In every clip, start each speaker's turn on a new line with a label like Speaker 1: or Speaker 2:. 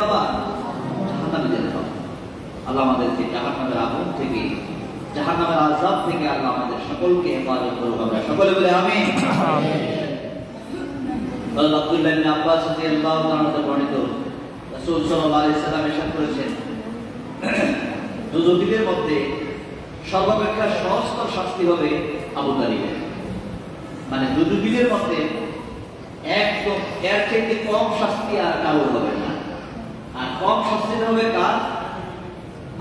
Speaker 1: খাবার, জাহান্নামীদের খাবার। আল্লাহ আমাদেরকে জাহান্নামের আগুন থেকে, জাহান্নামের আযাব থেকে আল্লাহ আমাদের সকলকে হেফাজত করুক। আমরা সকলে বলে আমিন। আব্দুল্লাহ ইবনে আব্বাস রাদিয়াল্লাহু তাআলা থেকে বর্ণিত, রাসূল সাল্লাল্লাহু আলাইহি সাল্লাম ইরশাদ করেছেন, দুজকিদের মধ্যে সর্বাপেক্ষা সহজতর শাস্তি হবে আবু তালিবের। মানে দুজকিদের মধ্যে একদম এর থেকে কম শাস্তি আর কারোর হবে না। আর কম শাস্তি হবে কার?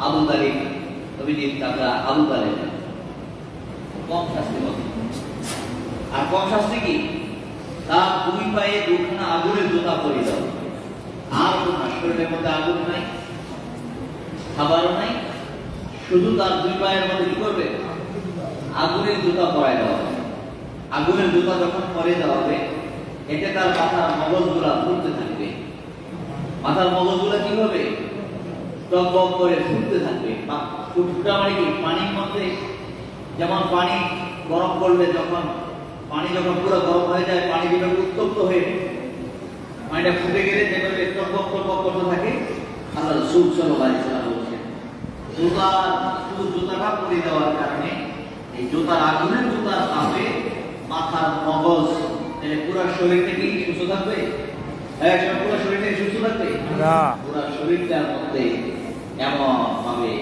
Speaker 1: আবু তালিব, নবীজির চাচা আবু তালিব। কম শাস্তি হবে। আর কম শাস্তি কি? তার দুই পায়ে দুখানা আগুনের জুতা পরিয়ে দাও। আর কোনো শরীরের মধ্যে আগুন নাই, খাবারও নাই, শুধু তার দুই পায়ের মধ্যে কি করবে? আগুনের জুতা পরায় দেওয়া হবে। আগুনের জুতা যখন পরিয়ে দেওয়া হবে, এতে তার মাথার মগজগুলা ফুটতে থাকবে। মাথার মগজগুলা কি হবে? টকবক করে ফুটতে থাকবে। ফুটটা মানে কি? পানির মধ্যে যেমন পানি গরম করলে যখন পানি যখন পুরো গরম হয়ে যায়, পানি যেভাবে উত্তপ্ত হয়ে পানিটা ফুটে গেলে যেভাবে টকবক টকবক করতে থাকে, আল্লাহ রাসূল সাল্লাল্লাহু আলাইহি ওয়াসাল্লাম বলেছেন, জুতাটা পরিয়ে দেওয়ার কারণে এই জুতার আগুনের জুতার তাপে মাথার মগজ পুরো শরীরটা কি সুস্থ থাকবে? পুরো শরীরটা সুস্থ থাকবে না। পুরো শরীরটার মধ্যে এমন ভাবে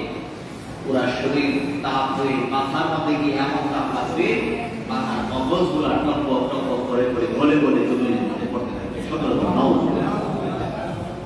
Speaker 1: পুরো শরীর তাপ হয়ে মাথার মধ্যে গিয়ে এমন তাপ লাগবে, মাথার মগজগুলা টকবক টকবক করে করে